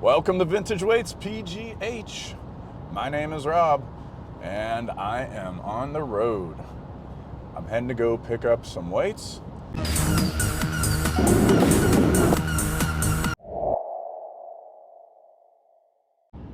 Welcome to Vintage Weights PGH. My name is Rob, and I am on the road. I'm heading to go pick up some weights.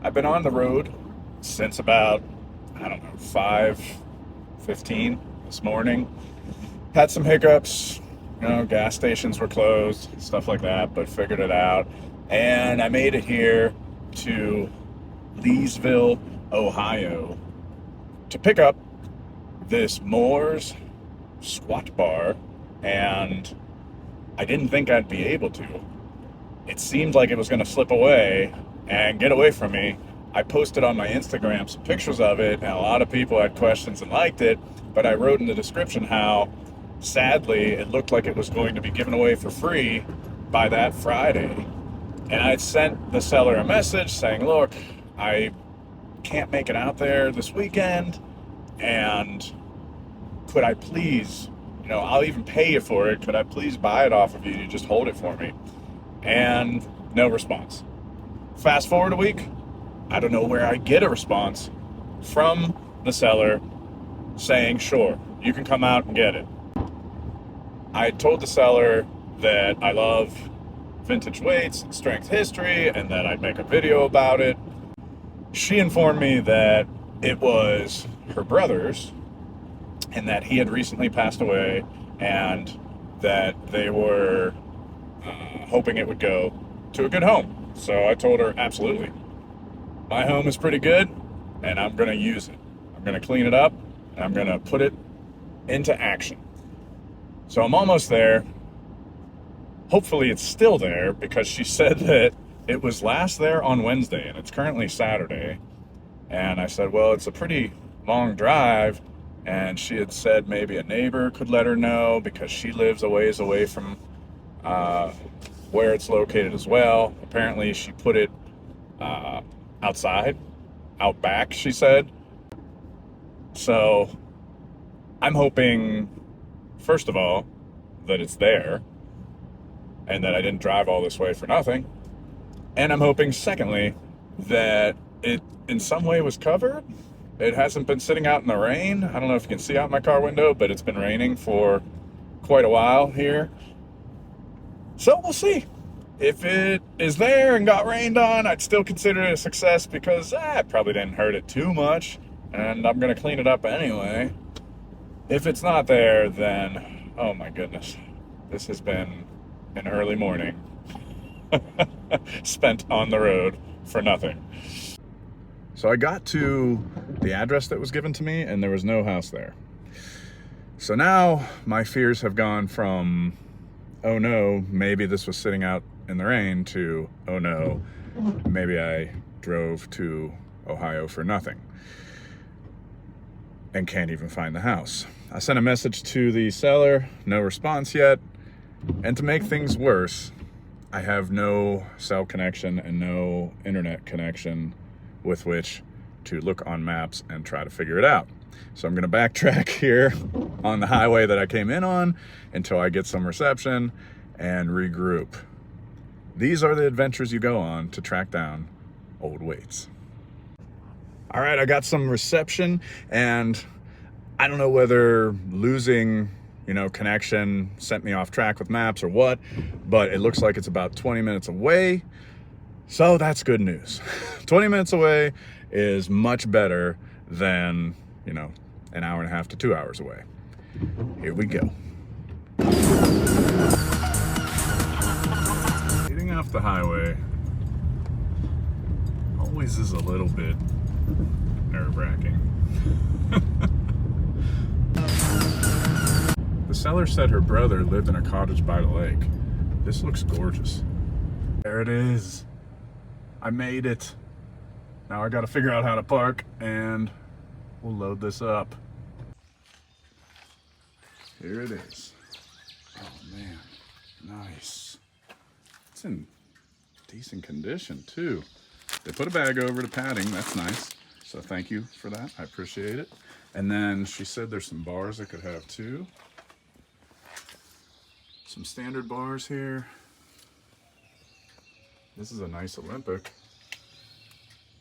I've been on the road since about, 5:15 this morning. Had some hiccups, gas stations were closed, stuff like that, but figured it out. And I made it here to Leesville, Ohio, to pick up this Moore's squat bar, and I didn't think I'd be able to. It seemed like it was going to slip away and get away from me. I posted on my Instagram some pictures of it, and a lot of people had questions and liked it, but I wrote in the description how, sadly, it looked like it was going to be given away for free by that Friday. And I sent the seller a message saying, look, I can't make it out there this weekend, and could I please, I'll even pay you for it, could I please buy it off of you? You just hold it for me. And no response. Fast forward a week, I don't know where I get a response from the seller saying, sure, you can come out and get it. I told the seller that I love vintage weights and strength history and that I'd make a video about it. She informed me that it was her brother's and that he had recently passed away and that they were hoping it would go to a good home. So I told her, absolutely. My home is pretty good and I'm going to use it. I'm going to clean it up and I'm going to put it into action. So I'm almost there. Hopefully it's still there because she said that it was last there on Wednesday and it's currently Saturday. And I said, well, it's a pretty long drive. And she had said maybe a neighbor could let her know because she lives a ways away from where it's located as well. Apparently she put it outside, out back, she said. So I'm hoping, first of all, that it's there and that I didn't drive all this way for nothing. And I'm hoping, secondly, that it in some way was covered. It hasn't been sitting out in the rain. I don't know if you can see out my car window, but it's been raining for quite a while here. So we'll see. If it is there and got rained on, I'd still consider it a success because it probably didn't hurt it too much, and I'm going to clean it up anyway. If it's not there, then, oh my goodness, this has been an early morning spent on the road for nothing. So I got to the address that was given to me and there was no house there. So now my fears have gone from, oh no, maybe this was sitting out in the rain, to, oh no, maybe I drove to Ohio for nothing and can't even find the house. I sent a message to the seller, no response yet. And to make things worse, I have no cell connection and no internet connection with which to look on maps and try to figure it out. So I'm going to backtrack here on the highway that I came in on until I get some reception and regroup. These are the adventures you go on to track down old weights. All right, I got some reception, and I don't know whether losing connection sent me off track with maps or what, but it looks like it's about 20 minutes away. So that's good news. 20 minutes away is much better than, an hour and a half to 2 hours away. Here we go. Getting off the highway always is a little bit nerve-wracking. The seller said her brother lived in a cottage by the lake. This looks gorgeous. There it is. I made it. Now I gotta figure out how to park and we'll load this up. Here it is. Oh man, nice. It's in decent condition too. They put a bag over the padding, that's nice. So thank you for that, I appreciate it. And then she said there's some bars I could have too. Some standard bars here. This is a nice Olympic.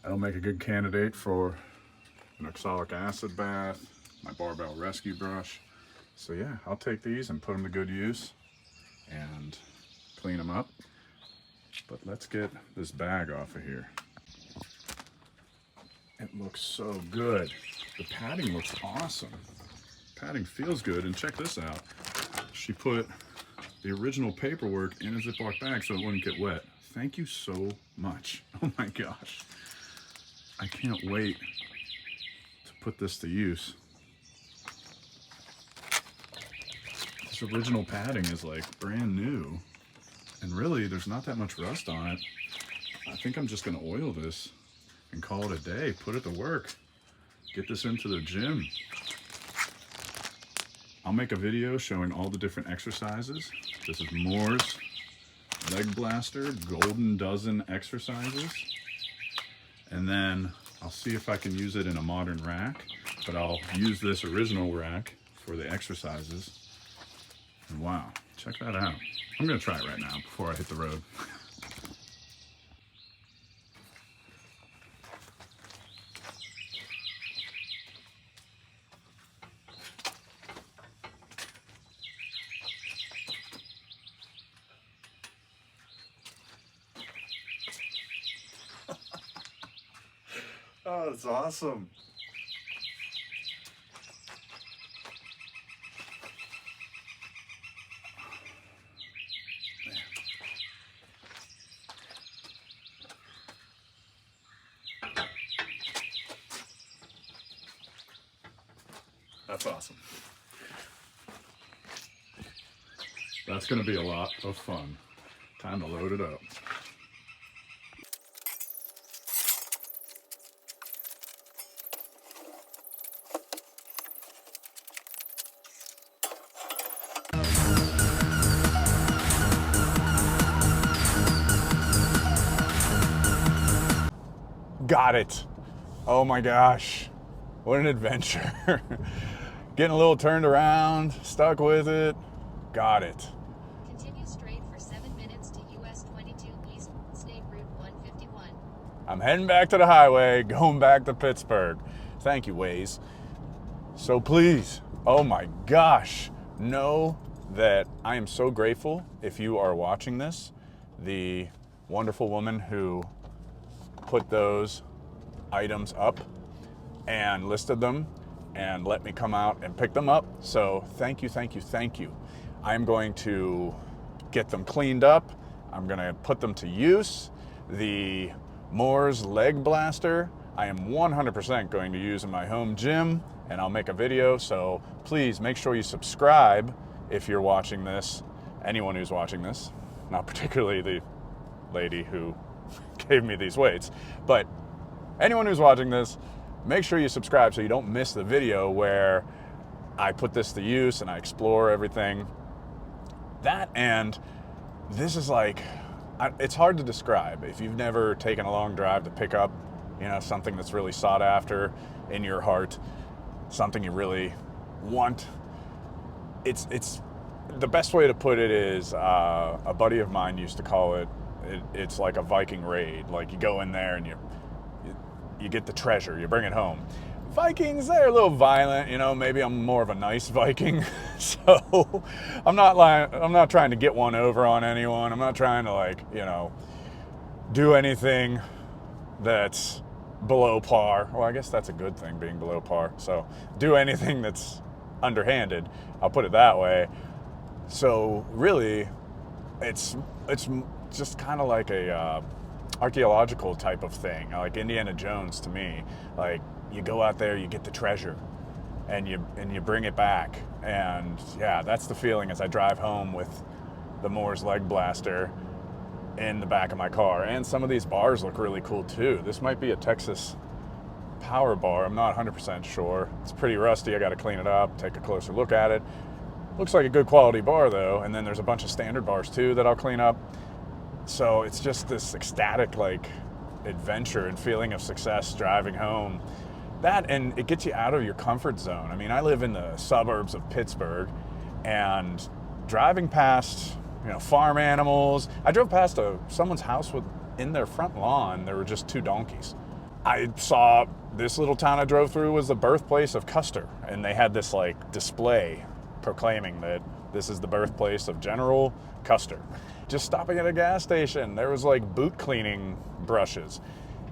That'll make a good candidate for an oxalic acid bath, my barbell rescue brush. So yeah, I'll take these and put them to good use and clean them up. But let's get this bag off of here. It looks so good. The padding looks awesome. Padding feels good, and check this out. She put the original paperwork in a Ziploc bag so it wouldn't get wet. Thank you so much. Oh my gosh. I can't wait to put this to use. This original padding is like brand new, and really there's not that much rust on it. I think I'm just gonna oil this and call it a day, put it to work, get this into the gym. I'll make a video showing all the different exercises. This is Moore's Leg Blaster Golden Dozen exercises. And then I'll see if I can use it in a modern rack, but I'll use this original rack for the exercises. And wow, check that out. I'm gonna try it right now before I hit the road. Oh, that's awesome. That's awesome. That's going to be a lot of fun. Time to load it up. Got it. Oh my gosh. What an adventure. Getting a little turned around, stuck with it. Got it. Continue straight for 7 minutes to US 22 East State Route 151. I'm heading back to the highway, going back to Pittsburgh. Thank you, Waze. So please, oh my gosh, know that I am so grateful if you are watching this. The wonderful woman who put those items up and listed them and let me come out and pick them up. So thank you, thank you, thank you. I'm going to get them cleaned up. I'm gonna put them to use. The Moore's Leg Blaster, I am 100% going to use in my home gym, and I'll make a video. So please make sure you subscribe if you're watching this. Anyone who's watching this, not particularly the lady who gave me these weights, but anyone who's watching this, make sure you subscribe so you don't miss the video where I put this to use and I explore everything. That, and this is like, it's hard to describe if you've never taken a long drive to pick up, you know, something that's really sought after in your heart, something you really want. It's the best way to put it is a buddy of mine used to call it, it's like a Viking raid. Like you go in there and you get the treasure, you bring it home. Vikings, they're a little violent, you know, maybe I'm more of a nice Viking. So I'm not trying to get one over on anyone. I'm not trying to, like, you know, do anything that's below par. Well, I guess that's a good thing, being below par. So do anything that's underhanded, I'll put it that way. So really, it's just kind of like a archaeological type of thing, like Indiana Jones to me. Like you go out there, you get the treasure, and you bring it back, and yeah, that's the feeling as I drive home with the Moore's Leg Blaster in the back of my car. And some of these bars look really cool too. This might be a Texas Power bar. I'm not 100% sure. It's pretty rusty. I got to clean it up, take a closer look at it. Looks like a good quality bar though. And then there's a bunch of standard bars too that I'll clean up. So it's just this ecstatic, like, adventure and feeling of success driving home. That, and it gets you out of your comfort zone. I mean, I live in the suburbs of Pittsburgh, and driving past, you know, farm animals. I drove past someone's house with in their front lawn, there were just 2 donkeys. I saw this little town I drove through was the birthplace of Custer, and they had this like display proclaiming that this is the birthplace of General Custer. Just stopping at a gas station, there was like boot cleaning brushes.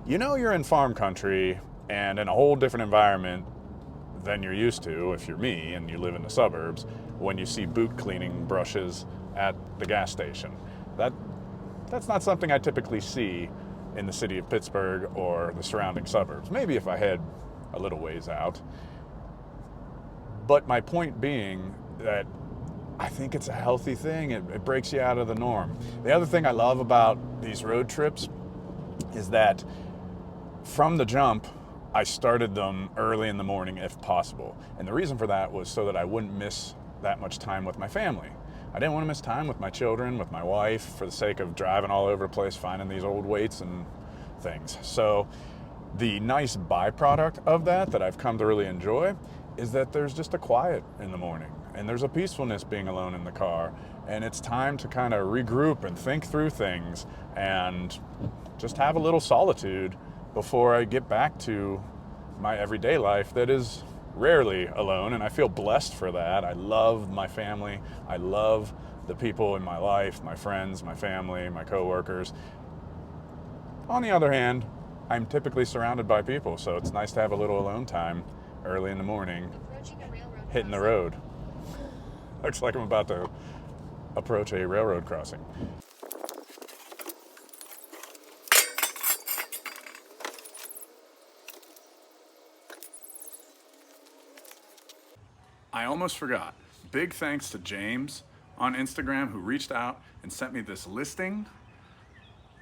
You know you're in farm country and in a whole different environment than you're used to if you're me and you live in the suburbs when you see boot cleaning brushes at the gas station. That's not something I typically see in the city of Pittsburgh or the surrounding suburbs. Maybe if I head a little ways out. But my point being that I think it's a healthy thing. It breaks you out of the norm. The other thing I love about these road trips is that from the jump, I started them early in the morning if possible. And the reason for that was so that I wouldn't miss that much time with my family. I didn't want to miss time with my children, with my wife, for the sake of driving all over the place, finding these old weights and things. So the nice byproduct of that I've come to really enjoy is that there's just a quiet in the morning and there's a peacefulness being alone in the car, and it's time to kind of regroup and think through things and just have a little solitude before I get back to my everyday life that is rarely alone, and I feel blessed for that. I love my family. I love the people in my life, my friends, my family, my coworkers. On the other hand, I'm typically surrounded by people, so it's nice to have a little alone time early in the morning, Approaching a railroad hitting the crossing. road. Looks like I'm about to approach a railroad crossing. I almost forgot. Big thanks to James on Instagram who reached out and sent me this listing.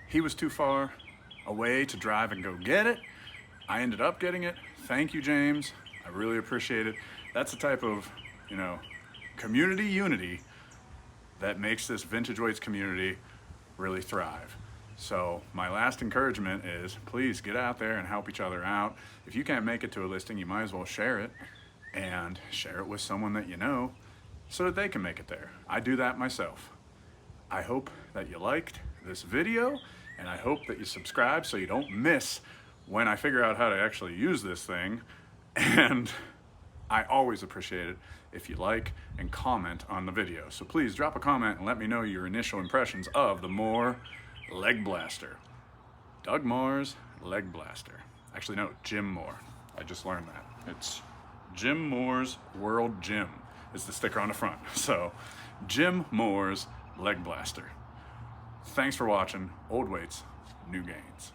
He was too far away to drive and go get it. I ended up getting it. Thank you, James. I really appreciate it. That's the type of, community unity that makes this vintage weights community really thrive. So my last encouragement is please get out there and help each other out. If you can't make it to a listing, you might as well share it, and share it with someone that you know so that they can make it there. I do that myself. I hope that you liked this video, and I hope that you subscribe so you don't miss when I figure out how to actually use this thing. And I always appreciate it if you like and comment on the video. So please drop a comment and let me know your initial impressions of the Moore Leg Blaster. Doug Moore's Leg Blaster. Actually, no, Jim Moore. I just learned that. It's Jim Moore's World Gym is the sticker on the front. So, Jim Moore's Leg Blaster. Thanks for watching. Old weights, new gains.